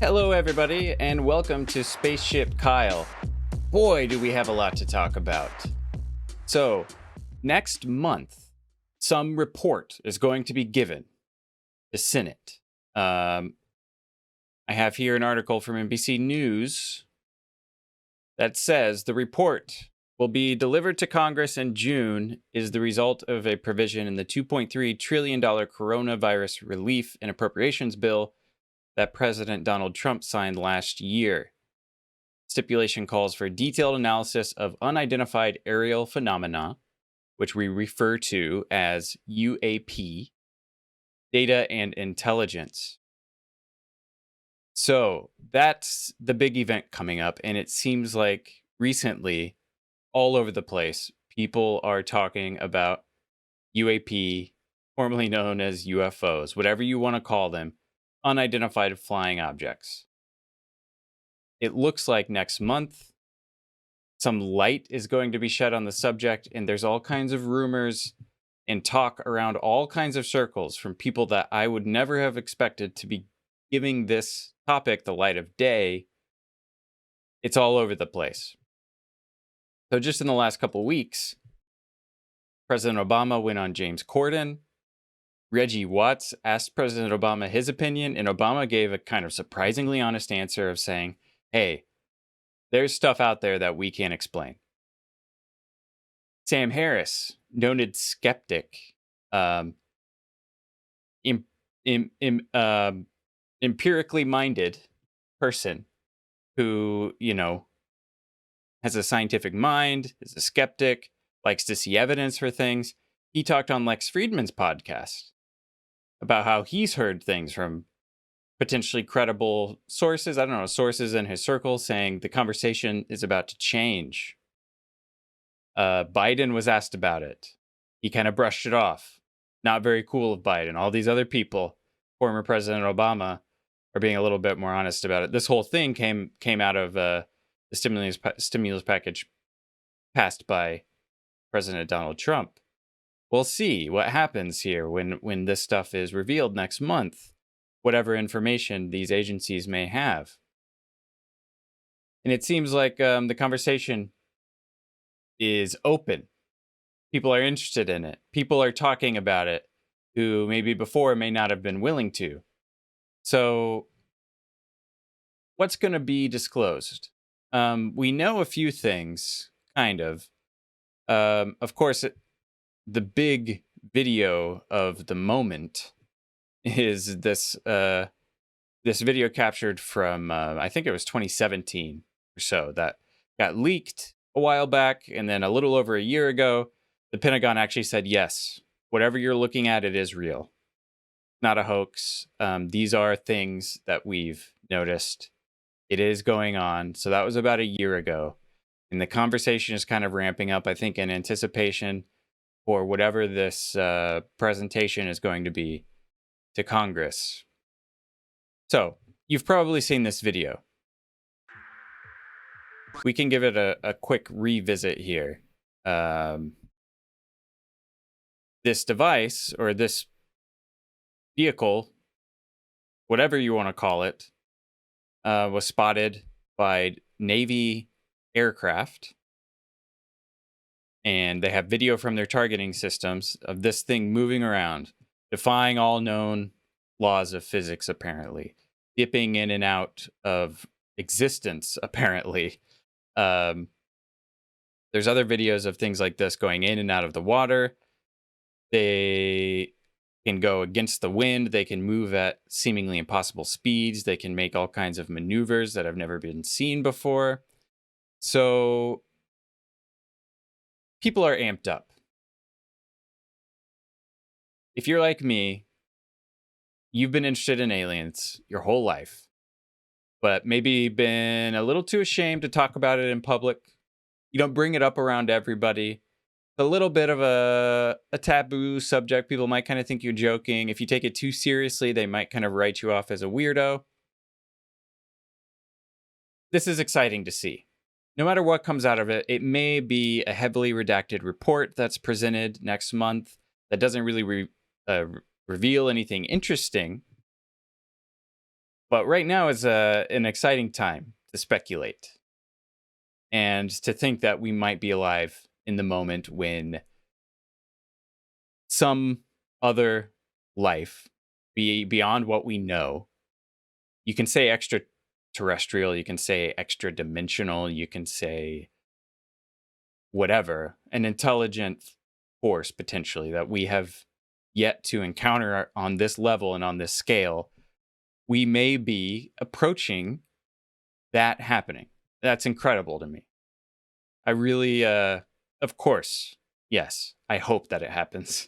Hello, everybody, and welcome to Spaceship Kyle. Boy, do we have a lot to talk about. So, next month, some report is going to be given to Senate. I have here an article from NBC News that says the report will be delivered to Congress in June is the result of a provision in the $2.3 trillion coronavirus relief and appropriations bill that President Donald Trump signed last year. Stipulation calls for detailed analysis of unidentified aerial phenomena, which we refer to as UAP, data and intelligence. So that's the big event coming up, and it seems like recently, all over the place, people are talking about UAP, formerly known as UFOs, whatever you want to call them, unidentified flying objects. It looks like next month, some light is going to be shed on the subject, and there's all kinds of rumors and talk around all kinds of circles from people that I would never have expected to be giving this topic the light of day. It's all over the place. So just in the last couple of weeks, President Obama went on James Corden. Reggie Watts asked President Obama his opinion, and Obama gave a kind of surprisingly honest answer of saying, hey, there's stuff out there that we can't explain. Sam Harris, noted skeptic, empirically minded person who, has a scientific mind, is a skeptic, likes to see evidence for things. He talked on Lex Friedman's podcast about how he's heard things from potentially credible sources, sources in his circle saying the conversation is about to change. Biden was asked about it. He kind of brushed it off. Not very cool of Biden. All these other people, former President Obama, are being a little bit more honest about it. This whole thing came out of the stimulus package passed by President Donald Trump. We'll see what happens here when this stuff is revealed next month, whatever information these agencies may have. And it seems like the conversation is open. People are interested in it. People are talking about it who maybe before may not have been willing to. So what's going to be disclosed? We know a few things, kind of. Of course, the big video of the moment is this video captured from I think it was 2017 or so that got leaked a while back, and then a little over a year ago, the Pentagon actually said, yes, whatever you're looking at, it is real. Not a hoax. These are things that we've noticed. It is going on. So that was about a year ago. And the conversation is kind of ramping up, I think, in anticipation for whatever this presentation is going to be to Congress. So you've probably seen this video. We can give it a quick revisit here. This device, or this vehicle, whatever you want to call it, was spotted by Navy aircraft. And they have video from their targeting systems of this thing moving around, defying all known laws of physics, apparently. Dipping in and out of existence, apparently. There's other videos of things like this going in and out of the water. They can go against the wind. They can move at seemingly impossible speeds. They can make all kinds of maneuvers that have never been seen before. So people are amped up. If you're like me, you've been interested in aliens your whole life, but maybe been a little too ashamed to talk about it in public. You don't bring it up around everybody. A little bit of a taboo subject. People might kind of think you're joking. If you take it too seriously, they might kind of write you off as a weirdo. This is exciting to see. No matter what comes out of it, it may be a heavily redacted report that's presented next month that doesn't really reveal anything interesting. But right now is an exciting time to speculate and to think that we might be alive in the moment when some other life beyond what we know. You can say extraterrestrial, you can say extra dimensional, you can say whatever, an intelligent force potentially that we have yet to encounter on this level and on this scale. We may be approaching that happening. That's incredible to me. I really, of course, yes, I hope that it happens.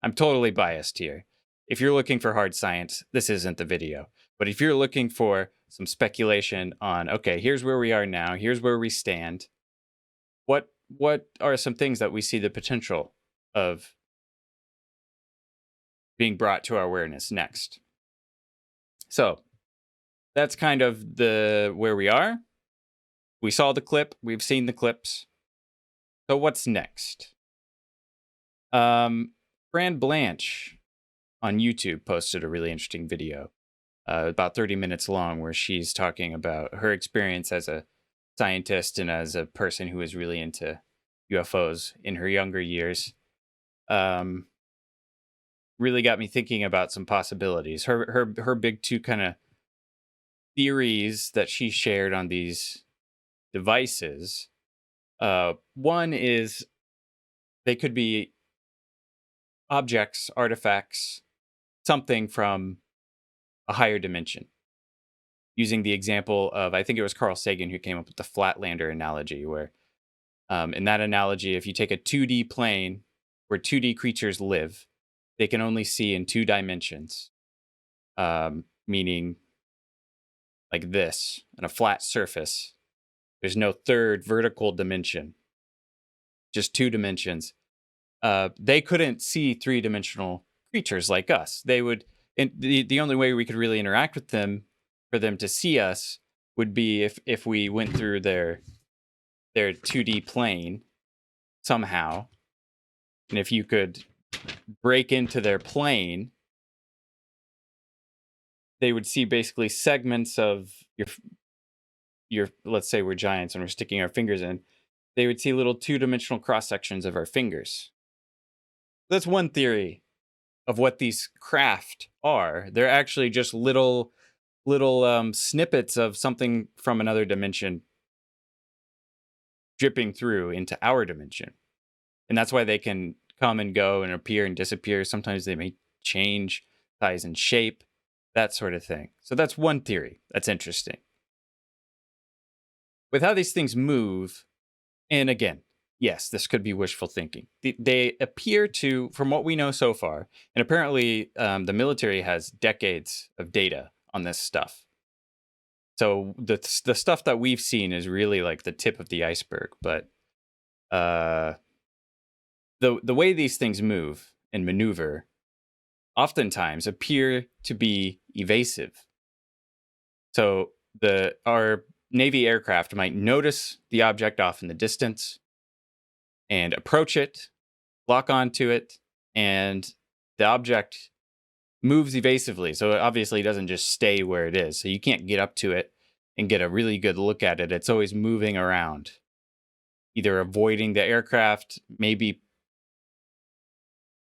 I'm totally biased here. If you're looking for hard science, this isn't the video. But if you're looking for some speculation on, okay, here's where we are now, here's where we stand, what are some things that we see the potential of being brought to our awareness next? So that's kind of the where we are. We saw the clip, we've seen the clips. So what's next? Fran Blanche on YouTube posted a really interesting video, about 30 minutes long, where she's talking about her experience as a scientist and as a person who was really into UFOs in her younger years. Really got me thinking about some possibilities. Her big two kind of theories that she shared on these devices. One is they could be objects, artifacts, something from a higher dimension. Using the example of, I think it was Carl Sagan who came up with the Flatlander analogy, where in that analogy, if you take a 2D plane where 2D creatures live, they can only see in 2 dimensions, meaning like this, on a flat surface. There's no third vertical dimension, just 2 dimensions. They couldn't see 3-dimensional creatures like us. They would, and the only way we could really interact with them, for them to see us, would be if we went through their 2D plane somehow. And if you could break into their plane, they would see basically segments of your, let's say we're giants and we're sticking our fingers in, they would see little 2-dimensional cross sections of our fingers. That's one theory of what these craft are. They're actually just little snippets of something from another dimension dripping through into our dimension. And that's why they can come and go and appear and disappear. Sometimes they may change size and shape, that sort of thing. So that's one theory. That's interesting. With how these things move, and again, yes, this could be wishful thinking. They appear to, from what we know so far, and apparently the military has decades of data on this stuff. So the stuff that we've seen is really like the tip of the iceberg. But the way these things move and maneuver oftentimes appear to be evasive. So our Navy aircraft might notice the object off in the distance and approach it, lock onto it, and the object moves evasively. So it obviously doesn't just stay where it is. So you can't get up to it and get a really good look at it. It's always moving around, either avoiding the aircraft, maybe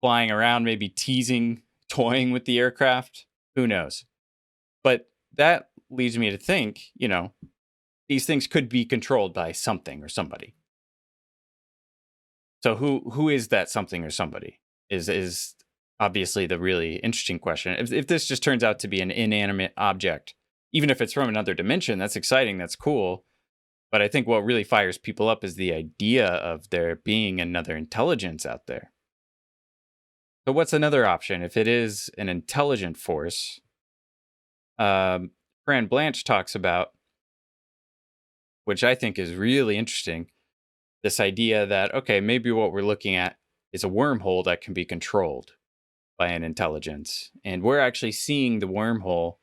flying around, maybe teasing, toying with the aircraft. Who knows? But that leads me to think, these things could be controlled by something or somebody. So who is that something or somebody is obviously the really interesting question. If this just turns out to be an inanimate object, even if it's from another dimension, that's exciting, that's cool. But I think what really fires people up is the idea of there being another intelligence out there. So what's another option? If it is an intelligent force, Fran Blanche talks about, which I think is really interesting, this idea that, okay, maybe what we're looking at is a wormhole that can be controlled by an intelligence. And we're actually seeing the wormhole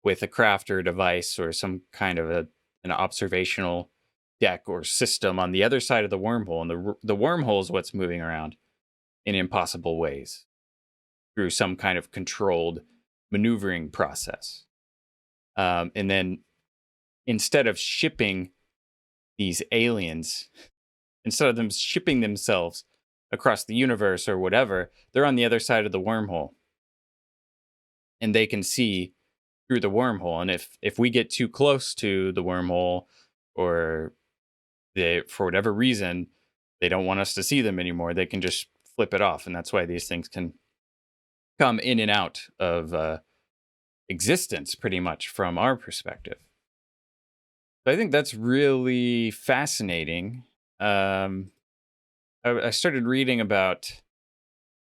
with a craft or device or some kind of an observational deck or system on the other side of the wormhole. And the wormhole is what's moving around in impossible ways through some kind of controlled maneuvering process. And then instead of shipping these aliens, instead of them shipping themselves across the universe or whatever, they're on the other side of the wormhole and they can see through the wormhole. And if we get too close to the wormhole, or they, for whatever reason, they don't want us to see them anymore, they can just flip it off. And that's why these things can come in and out of existence pretty much from our perspective. So I think that's really fascinating. I started reading about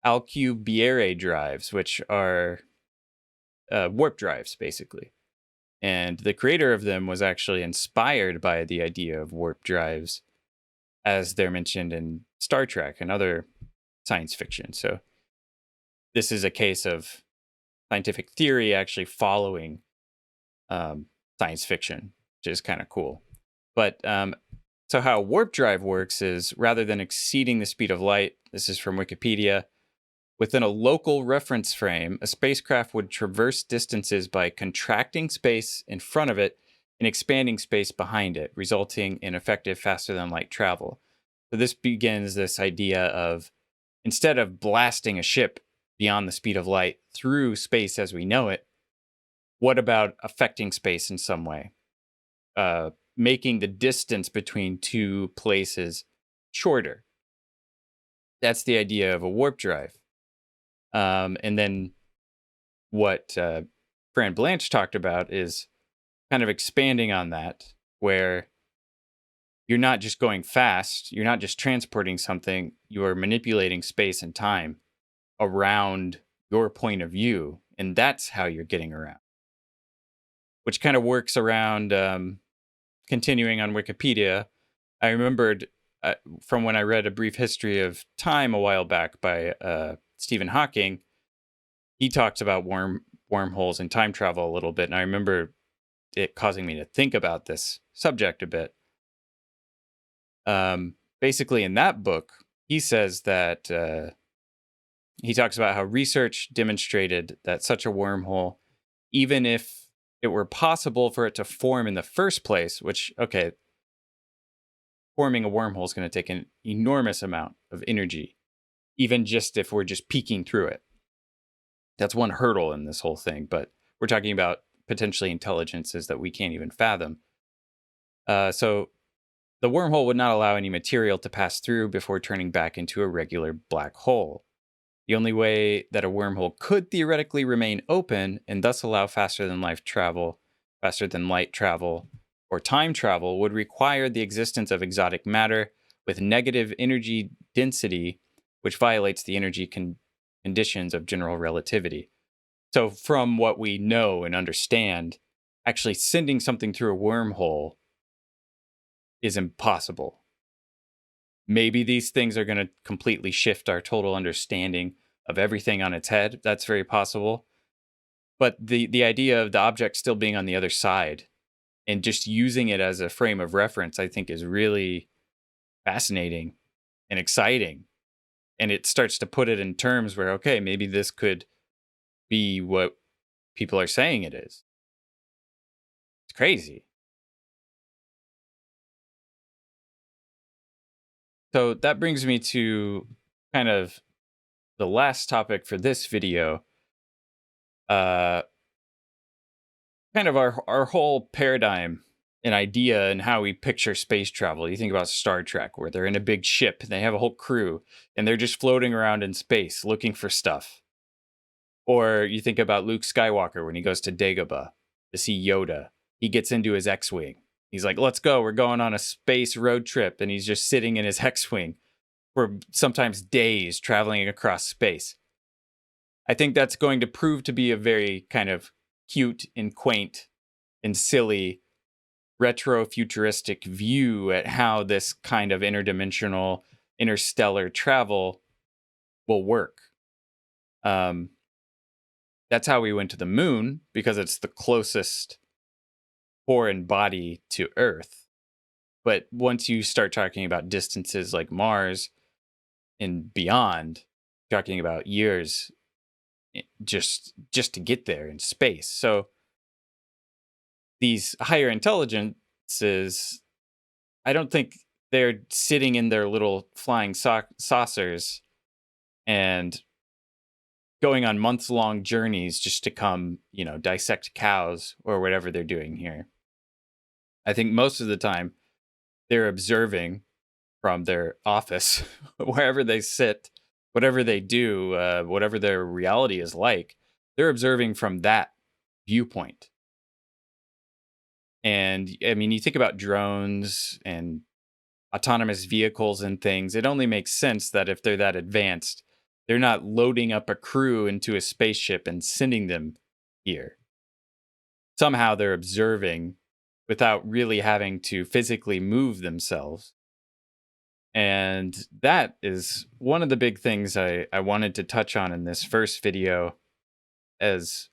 Alcubierre drives, which are warp drives, basically. And the creator of them was actually inspired by the idea of warp drives, as they're mentioned in Star Trek and other science fiction. So this is a case of scientific theory actually following science fiction, which is kind of cool. But so how a warp drive works is, rather than exceeding the speed of light, this is from Wikipedia, within a local reference frame, a spacecraft would traverse distances by contracting space in front of it and expanding space behind it, resulting in effective faster than light travel. So this begins this idea of, instead of blasting a ship beyond the speed of light through space as we know it, what about affecting space in some way? Making the distance between two places shorter. That's the idea of a warp drive. And then what Fran Blanche talked about is kind of expanding on that, where you're not just going fast, you're not just transporting something, you are manipulating space and time around your point of view. And that's how you're getting around, which kind of works around, continuing on Wikipedia. I remembered from when I read A Brief History of Time a while back by Stephen Hawking. He talks about wormholes and time travel a little bit, and I remember it causing me to think about this subject a bit. Basically, in that book, he says that he talks about how research demonstrated that such a wormhole, even if it were possible for it to form in the first place, which, okay, forming a wormhole is going to take an enormous amount of energy, even just if we're just peeking through it. That's one hurdle in this whole thing, but we're talking about potentially intelligences that we can't even fathom. So the wormhole would not allow any material to pass through before turning back into a regular black hole. The only way that a wormhole could theoretically remain open and thus allow faster than light travel, or time travel would require the existence of exotic matter with negative energy density, which violates the energy conditions of general relativity. So from what we know and understand, actually sending something through a wormhole is impossible. Maybe these things are going to completely shift our total understanding of everything on its head. That's very possible. But the idea of the object still being on the other side and just using it as a frame of reference, I think, is really fascinating and exciting. And it starts to put it in terms where, okay, maybe this could be what people are saying it is. It's crazy. So that brings me to kind of the last topic for this video. Kind of our whole paradigm and idea and how we picture space travel. You think about Star Trek, where they're in a big ship and they have a whole crew and they're just floating around in space looking for stuff. Or you think about Luke Skywalker when he goes to Dagobah to see Yoda. He gets into his X-Wing. He's like, let's go. We're going on a space road trip. And he's just sitting in his X-Wing for sometimes days traveling across space. I think that's going to prove to be a very kind of cute and quaint and silly retro futuristic view at how this kind of interdimensional interstellar travel will work. That's how we went to the moon, because it's the closest foreign body to Earth. But once you start talking about distances like Mars and beyond, talking about years just to get there in space. So these higher intelligences, I don't think they're sitting in their little flying saucers and going on months-long journeys just to come, dissect cows or whatever they're doing here. I think most of the time they're observing from their office, wherever they sit, whatever they do, whatever their reality is like, they're observing from that viewpoint. And I mean, you think about drones and autonomous vehicles and things, it only makes sense that if they're that advanced, they're not loading up a crew into a spaceship and sending them here. Somehow they're observing without really having to physically move themselves. And that is one of the big things I wanted to touch on in this first video, as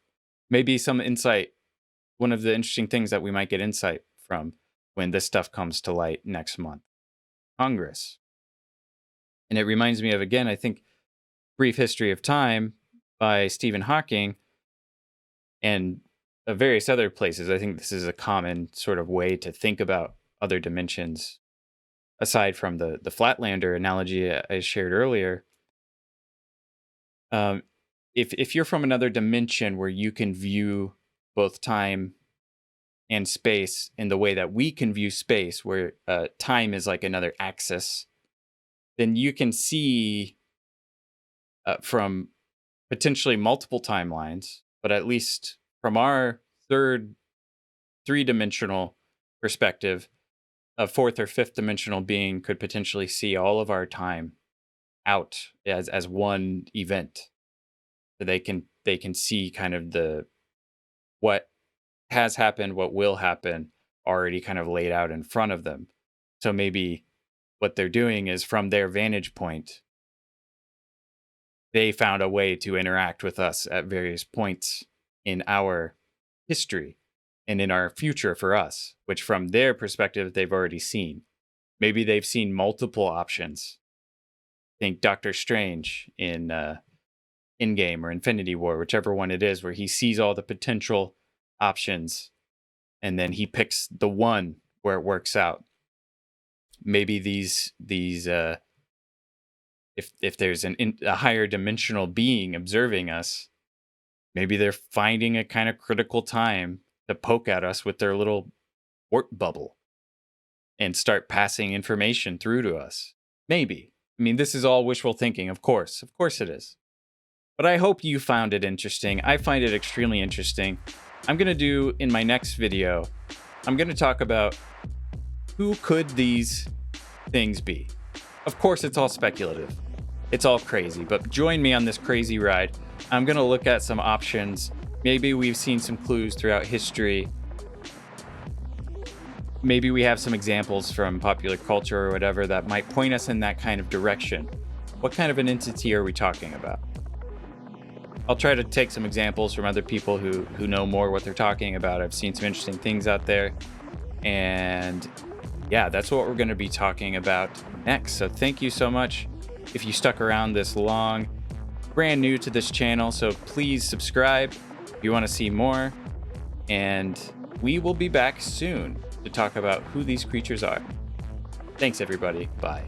maybe some insight, one of the interesting things that we might get insight from when this stuff comes to light next month. Congress. And it reminds me of, again, I think, Brief History of Time by Stephen Hawking and various other places. I think this is a common sort of way to think about other dimensions, aside from the Flatlander analogy I shared earlier. If you're from another dimension where you can view both time and space in the way that we can view space, where time is like another axis, then you can see from potentially multiple timelines, but at least from our three-dimensional perspective, a fourth or fifth dimensional being could potentially see all of our time out as one event. So they can see kind of what has happened, what will happen, already kind of laid out in front of them. So maybe what they're doing is, from their vantage point, they found a way to interact with us at various points in our history and in our future for us, which from their perspective, they've already seen. Maybe they've seen multiple options. Think Doctor Strange in Endgame or Infinity War, whichever one it is, where he sees all the potential options and then he picks the one where it works out. Maybe these if there's a higher dimensional being observing us, maybe they're finding a kind of critical time to poke at us with their little warp bubble and start passing information through to us. Maybe. I mean, this is all wishful thinking, of course. Of course it is. But I hope you found it interesting. I find it extremely interesting. I'm going to do, in my next video, I'm going to talk about who could these things be. Of course, it's all speculative. It's all crazy, but join me on this crazy ride. I'm going to look at some options. Maybe we've seen some clues throughout history. Maybe we have some examples from popular culture or whatever that might point us in that kind of direction. What kind of an entity are we talking about? I'll try to take some examples from other people who know more what they're talking about. I've seen some interesting things out there. And yeah, that's what we're going to be talking about next. So thank you so much if you stuck around this long. Brand new to this channel, so please subscribe if you want to see more. And we will be back soon to talk about who these creatures are. Thanks, everybody. Bye.